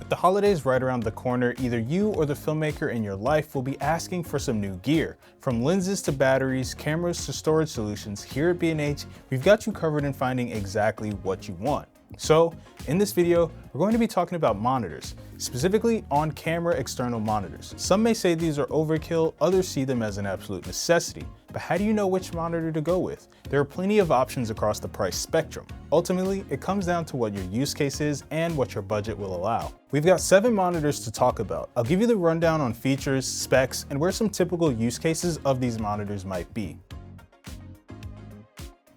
With the holidays right around the corner, either you or the filmmaker in your life will be asking for some new gear. From lenses to batteries, cameras to storage solutions, here at B&H, we've got you covered in finding exactly what you want. So, in this video, we're going to be talking about monitors, specifically on-camera external monitors. Some may say these are overkill, others see them as an absolute necessity. But how do you know which monitor to go with? There are plenty of options across the price spectrum. Ultimately, it comes down to what your use case is and what your budget will allow. We've got 7 monitors to talk about. I'll give you the rundown on features, specs, and where some typical use cases of these monitors might be.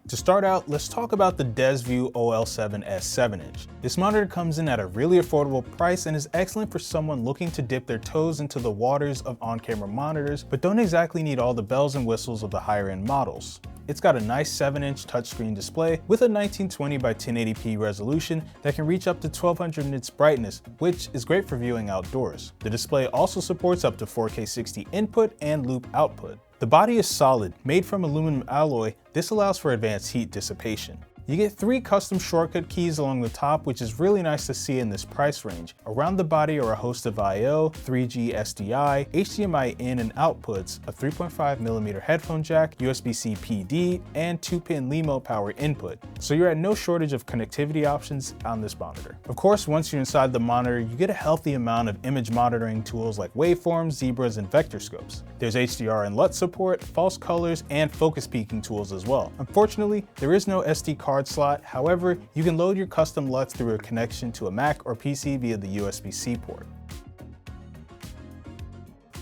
To start out, let's talk about the DesView OL7S 7-inch. This monitor comes in at a really affordable price and is excellent for someone looking to dip their toes into the waters of on-camera monitors, but don't exactly need all the bells and whistles of the higher-end models. It's got a nice 7-inch touchscreen display with a 1920 by 1080p resolution that can reach up to 1200 nits brightness, which is great for viewing outdoors. The display also supports up to 4K 60 input and loop output. The body is solid, made from aluminum alloy. This allows for advanced heat dissipation. You get 3 custom shortcut keys along the top, which is really nice to see in this price range. Around the body are a host of I/O, 3G SDI, HDMI in and outputs, a 3.5mm headphone jack, USB-C PD, and 2-pin LEMO power input. So you're at no shortage of connectivity options on this monitor. Of course, once you're inside the monitor, you get a healthy amount of image monitoring tools like waveforms, zebras, and vector scopes. There's HDR and LUT support, false colors, and focus peaking tools as well. Unfortunately, there is no SD card slot. However, you can load your custom LUTs through a connection to a Mac or PC via the USB-C port.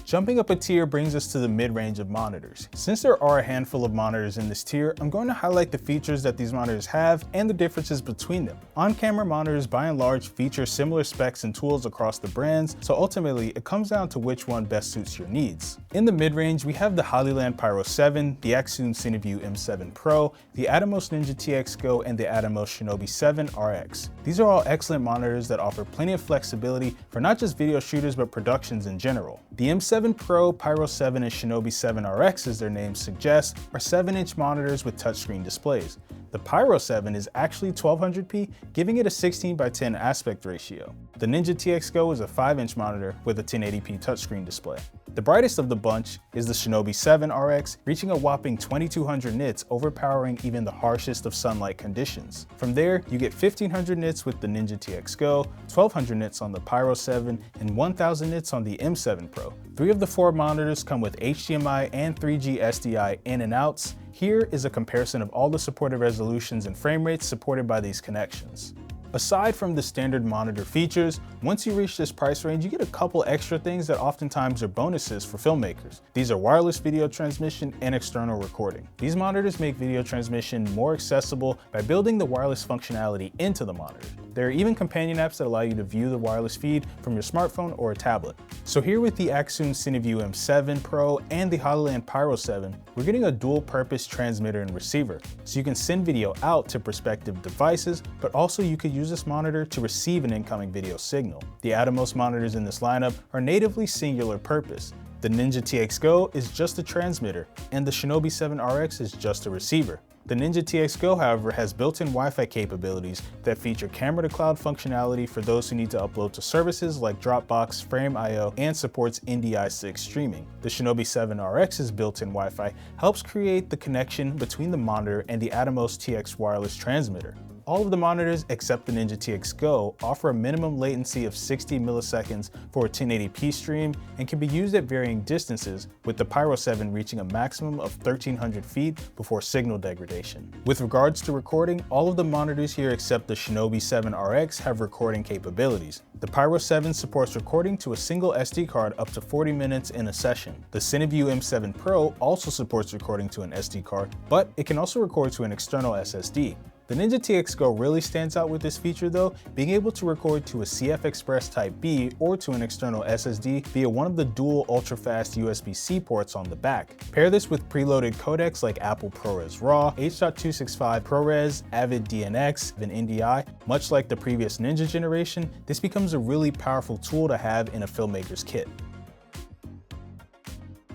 Jumping up a tier brings us to the mid-range of monitors. Since there are a handful of monitors in this tier, I'm going to highlight the features that these monitors have and the differences between them. On-camera monitors by and large feature similar specs and tools across the brands, so ultimately it comes down to which one best suits your needs. In the mid-range, we have the Hollyland Pyro 7, the Accsoon Cineview M7 Pro, the Atomos Ninja TX Go, and the Atomos Shinobi 7 RX. These are all excellent monitors that offer plenty of flexibility for not just video shooters but productions in general. The M7 Pro, Pyro 7, and Shinobi 7 RX, as their names suggest, are 7-inch monitors with touchscreen displays. The Pyro 7 is actually 1200p, giving it a 16 by 10 aspect ratio. The Ninja TX Go is a 5-inch monitor with a 1080p touchscreen display. The brightest of the bunch is the Shinobi 7 RX, reaching a whopping 2200 nits, overpowering even the harshest of sunlight conditions. From there, you get 1500 nits with the Ninja TX Go, 1200 nits on the Pyro 7, and 1000 nits on the M7 Pro. 3 of the 4 monitors come with HDMI and 3G SDI in and outs. Here is a comparison of all the supported resolutions and frame rates supported by these connections. Aside from the standard monitor features, once you reach this price range, you get a couple extra things that oftentimes are bonuses for filmmakers. These are wireless video transmission and external recording. These monitors make video transmission more accessible by building the wireless functionality into the monitor. There are even companion apps that allow you to view the wireless feed from your smartphone or a tablet. So here with the Accsoon Cineview M7 Pro and the Hollyland Pyro 7, we're getting a dual-purpose transmitter and receiver. So you can send video out to prospective devices, but also you could use this monitor to receive an incoming video signal. The Atomos monitors in this lineup are natively singular purpose. The Ninja TX Go is just a transmitter, and the Shinobi 7 RX is just a receiver. The Ninja TX Go, however, has built-in Wi-Fi capabilities that feature camera-to-cloud functionality for those who need to upload to services like Dropbox, Frame.io, and supports NDI6 streaming. The Shinobi 7 RX's built-in Wi-Fi helps create the connection between the monitor and the Atomos TX wireless transmitter. All of the monitors except the Ninja TX Go offer a minimum latency of 60 milliseconds for a 1080p stream and can be used at varying distances, with the Pyro 7 reaching a maximum of 1300 feet before signal degradation. With regards to recording, all of the monitors here except the Shinobi 7 RX have recording capabilities. The Pyro 7 supports recording to a single SD card up to 40 minutes in a session. The Cineview M7 Pro also supports recording to an SD card, but it can also record to an external SSD. The Ninja TX Go really stands out with this feature though, being able to record to a CF Express Type B or to an external SSD via one of the dual ultra-fast USB-C ports on the back. Pair this with preloaded codecs like Apple ProRes RAW, H.265 ProRes, Avid DNX, and NDI. Much like the previous Ninja generation, this becomes a really powerful tool to have in a filmmaker's kit.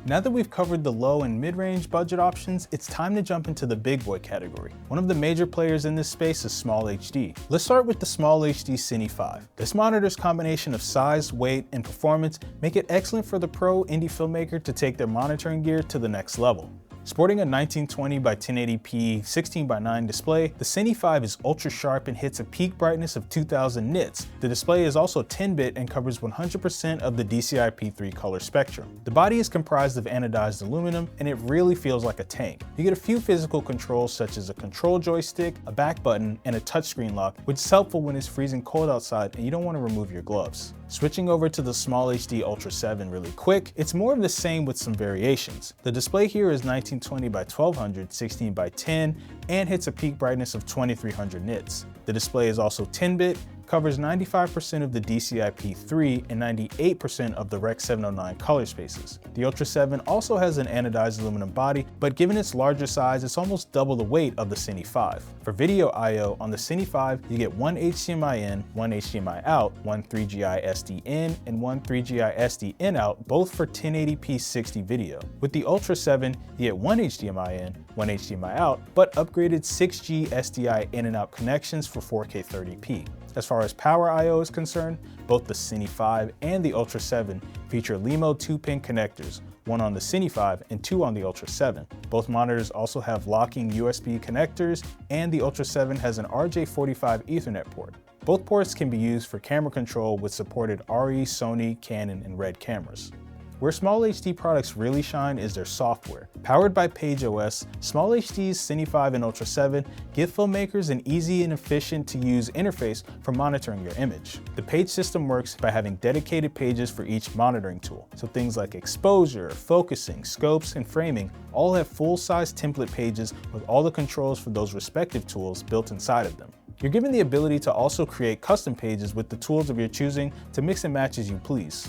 Now that we've covered the low and mid-range budget options, it's time to jump into the big boy category. One of the major players in this space is Small HD. Let's start with the Small HD Cine 5. This monitor's combination of size, weight, and performance make it excellent for the pro indie filmmaker to take their monitoring gear to the next level. Sporting a 1920 by 1080p 16:9 display, the Cine 5 is ultra sharp and hits a peak brightness of 2000 nits. The display is also 10-bit and covers 100% of the DCI-P3 color spectrum. The body is comprised of anodized aluminum, and it really feels like a tank. You get a few physical controls such as a control joystick, a back button, and a touchscreen lock, which is helpful when it's freezing cold outside and you don't want to remove your gloves. Switching over to the Small HD Ultra 7 really quick, it's more of the same with some variations. The display here is 1920 by 1200 16:10 and hits a peak brightness of 2300 nits. The display is also 10-bit, covers 95% of the DCI-P3 and 98% of the Rec. 709 color spaces. The Ultra 7 also has an anodized aluminum body, but given its larger size, it's almost double the weight of the Cine 5. For video I/O on the Cine 5, you get one HDMI in, one HDMI out, one 3GI SD in, and one 3GI SD in out, both for 1080p 60 video. With the Ultra 7, you get one HDMI in, one HDMI out, but upgraded 6G SDI in and out connections for 4K 30p. As far as power I/O is concerned, both the Cine 5 and the Ultra 7 feature LEMO 2-pin connectors, one on the Cine 5 and two on the Ultra 7. Both monitors also have locking USB connectors, and the Ultra 7 has an RJ45 Ethernet port. Both ports can be used for camera control with supported RE, Sony, Canon, and Red cameras. Where Small HD products really shine is their software. Powered by PageOS, Small HD's Cine 5 and Ultra 7 give filmmakers an easy and efficient to use interface for monitoring your image. The page system works by having dedicated pages for each monitoring tool. So things like exposure, focusing, scopes, and framing all have full-size template pages with all the controls for those respective tools built inside of them. You're given the ability to also create custom pages with the tools of your choosing to mix and match as you please.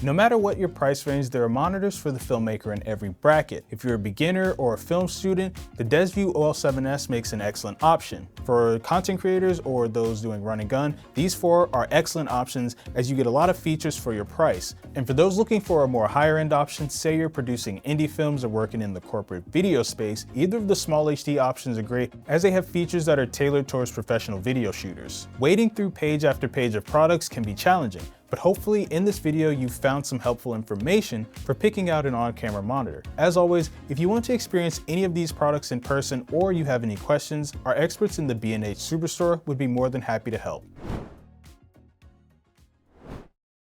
No matter what your price range, there are monitors for the filmmaker in every bracket. If you're a beginner or a film student, the DesView OL7S makes an excellent option. For content creators or those doing run and gun, these four are excellent options as you get a lot of features for your price. And for those looking for a more higher end option, say you're producing indie films or working in the corporate video space, either of the Small HD options are great as they have features that are tailored towards professional video shooters. Wading through page after page of products can be challenging, but hopefully in this video you've found some helpful information for picking out an on-camera monitor. As always, if you want to experience any of these products in person or you have any questions, our experts in the B&H Superstore would be more than happy to help.